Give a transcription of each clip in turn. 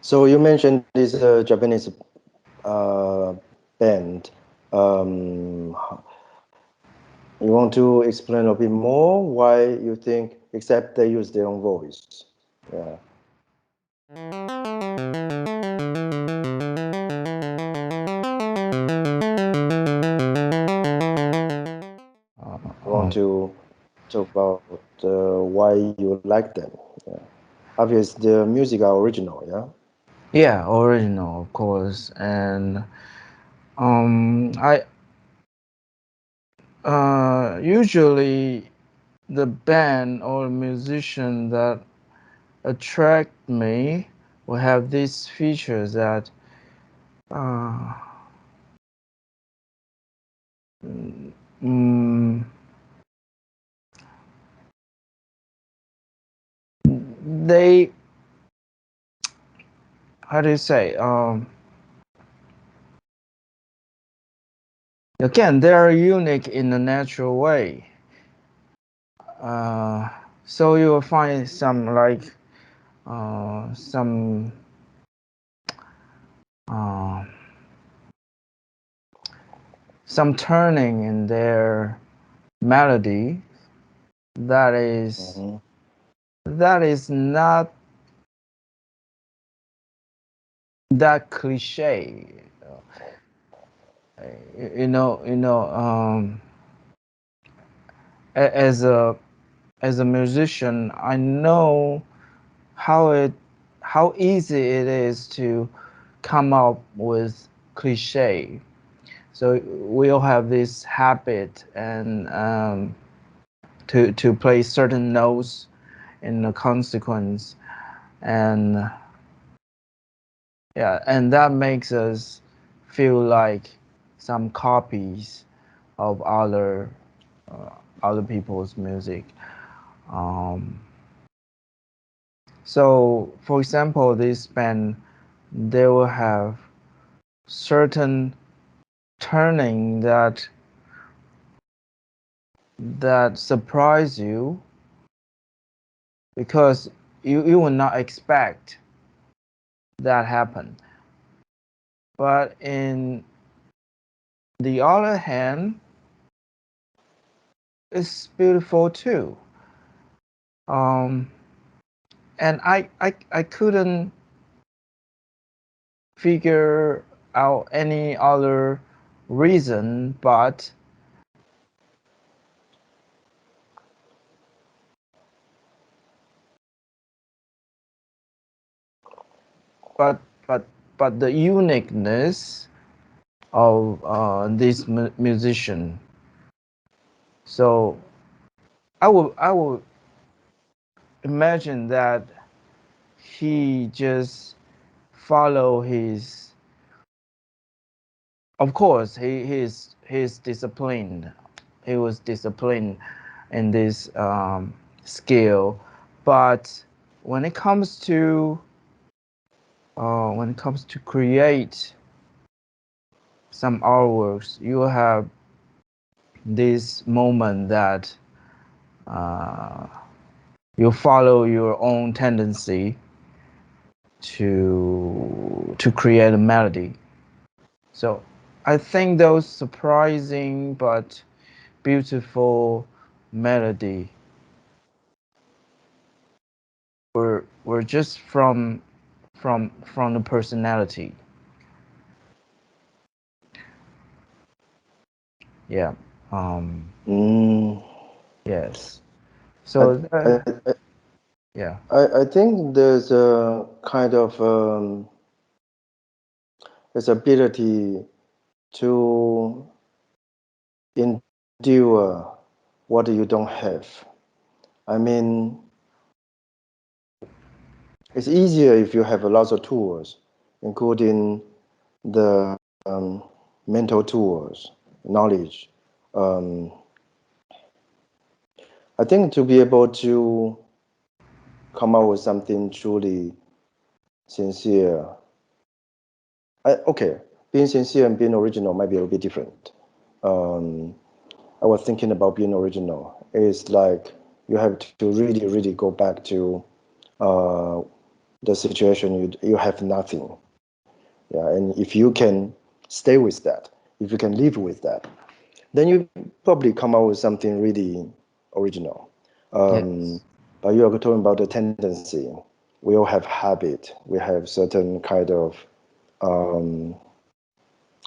So you mentioned this Japanese band. Um, you want to explain a bit more why you think, except they use their own voice? Yeah. You want to talk about why you like them? Yeah. Obviously, the music are original. Yeah. Yeah, original, of course. And I usually the band or musician that attract me will have these features that uh, mm, they, how do you say, again, they're unique in a natural way. uh, so you will find some like some uh, some turning in their melody that is Mm-hmm. that is not that cliche. As a musician, I know how it how easy it is to come up with cliche. So we all have this habit and to play certain notes in the consequence, and yeah, and that makes us feel like some copies of uh, other people's music. Um, so, for example, this band, they will have certain turning that surprise you because you will not expect that happen. But in the other hand, it's beautiful too. Um, and I couldn't figure out any other reason, but but but the uniqueness of this musician. So I would imagine that he just follow his. Of course, he's disciplined. He was disciplined in this skill, but when it comes to create some artworks, you have this moment that uh, you follow your own tendency to create a melody. So I think those surprising but beautiful melody were just from the personality. Yeah. Um. Mm, Yes. I, So I, yeah. I think there's a kind of this ability to endure what you don't have. I mean, it's easier if you have lots of tools, including the mental tools, knowledge. Um, I think to be able to come up with something truly sincere. Okay, being sincere and being original might be a little bit different. Um, I was thinking about being original. It's like you have to really, really go back to uh, the situation you have nothing. Yeah, and if you can stay with that, if you can live with that, then you probably come out with something really original. Yes. But you are talking about the tendency. We all have habit. We have certain kind of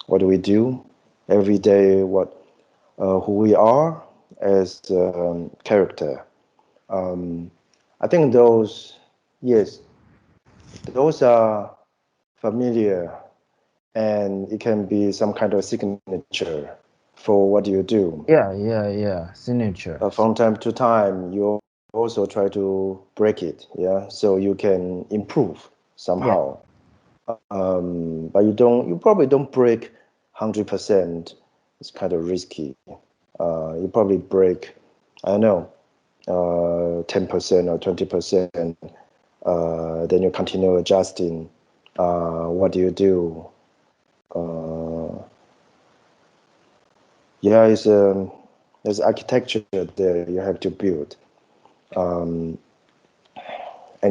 what do we do every day? What who we are as character. I think those, yes, those are familiar, and it can be some kind of signature for what you do. Yeah. Signature. But from time to time, you also try to break it, yeah, so you can improve Yeah. somehow. But you probably don't break 100%. It's kind of risky. You probably break, I don't know, 10% or 20%. Then you continue adjusting. What do you do? Yeah, there's architecture there you have to build, and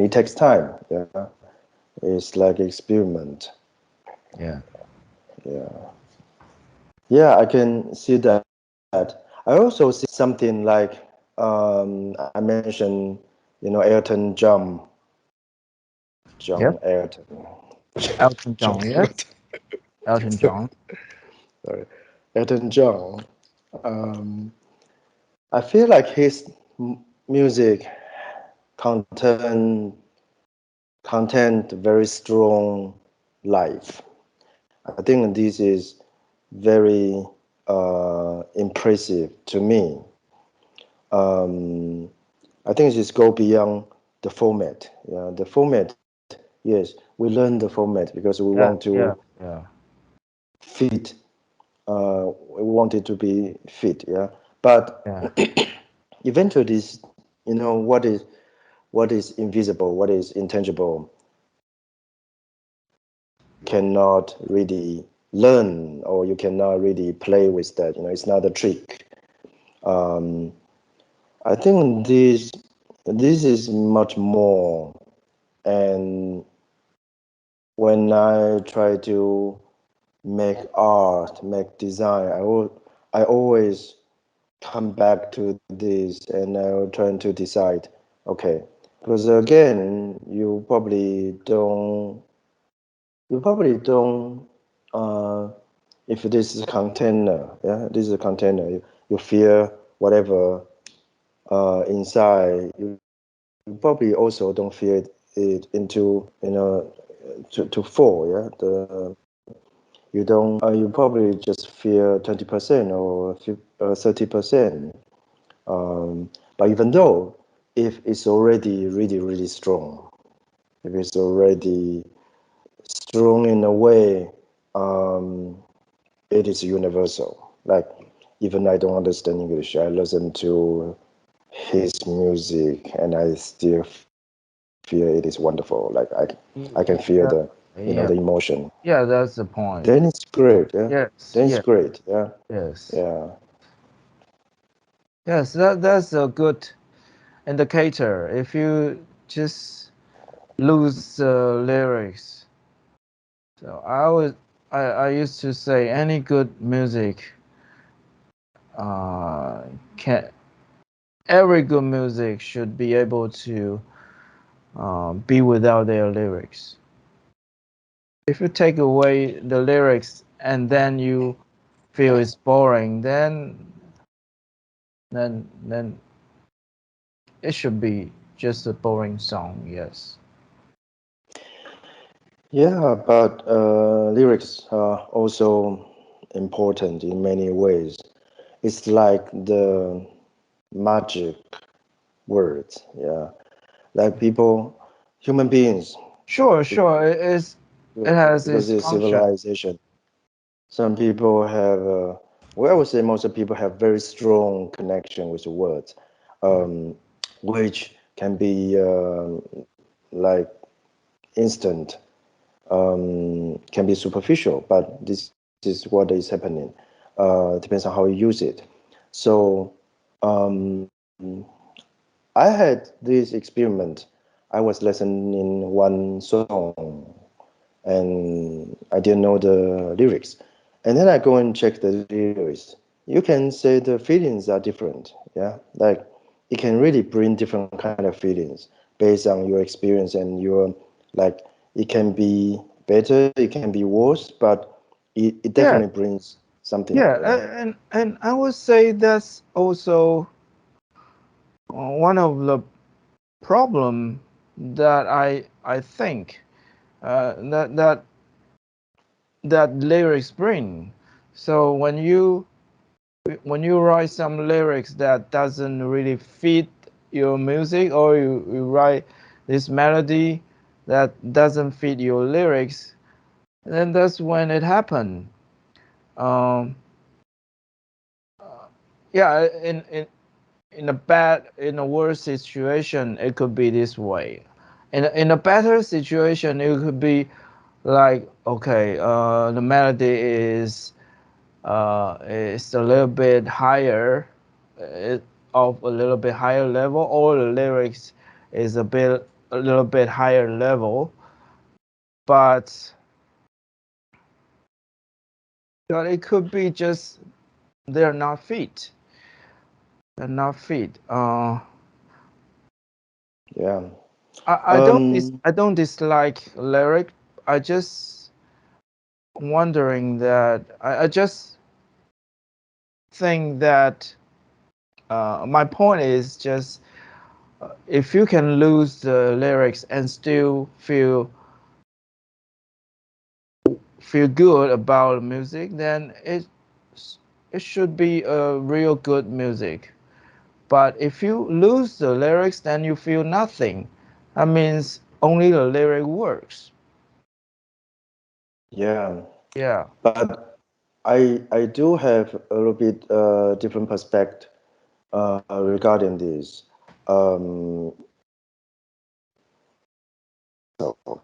it takes time. Yeah, it's like experiment. Yeah. Yeah, I can see that. I also see something like I mentioned, Ayrton Yep. John Ayrton, Elton John John. Yes. Ayrton, Elton John. sorry, Ayrton John. I feel like his music content very strong life. I think this is very impressive to me. Um, I think this go beyond the format. Yeah, the format. Yes, we learn the format because we want Yeah. to Yeah. Yeah. fit. We want it to be fit. Yeah, but Yeah. eventually, this, what is invisible, what is intangible, cannot really learn, or you cannot really play with that. It's not a trick. Um, I think this is much more. And when I try to make art, make design, I always come back to this, and I will try to decide, okay, because again, you probably don't, uh, if this is a container, yeah, this is a container, you fear whatever inside, you probably also don't fear it into, to fall, yeah. You probably just fear 20% or 30%. But even though, if it's already really, really strong, if it's already strong in a way, um, it is universal. Like, even I don't understand English, I listen to his music and I still feel it is wonderful. Like, I can feel Yeah. the Yeah. emotion. Yeah. That's the point. Then it's great, yeah. Yes. Then it's Yeah. great, yeah, Yes. yeah. Yes. That's a good indicator. If you just lose lyrics, so I used to say any good music can every good music should be able to be without their lyrics. If you take away the lyrics and then you feel it's boring, then it should be just a boring song. Yes. Yeah, but lyrics are also important in many ways. It's like the magic words, yeah. Like people, human beings, Sure, be- sure. It has because its it's function. civilization. Some people have, well, I would say most of people have very strong connection with words, um, which can be like instant, can be superficial, but this is what is happening. Depends on how you use it. So I had this experiment. I was listening one song and I didn't know the lyrics. And then I go and check the lyrics. You can say the feelings are different. Yeah. Like it can really bring different kind of feelings based on your experience and your like it can be better, it can be worse, but it Yeah, definitely brings something. yeah, Yeah. and I would say that's also one of the problem that I think that that lyrics bring. So when you write some lyrics that doesn't really fit your music, or you write this melody that doesn't fit your lyrics, then that's when it happened. Um, yeah, in a worse situation, it could be this way. In a better situation, it could be like, okay, the melody is a little bit higher, it, of a little bit higher level, or the lyrics is a little bit higher level, but it could be just they're not fit. They're not fit. Yeah. I don't dislike lyric. I just wondering that I just think that my point is just if you can lose the lyrics and still feel good about music, then it should be a real good music. But if you lose the lyrics, then you feel nothing. That means only the lyric works. Yeah. Yeah. But I do have a little bit different perspective regarding this. Um, so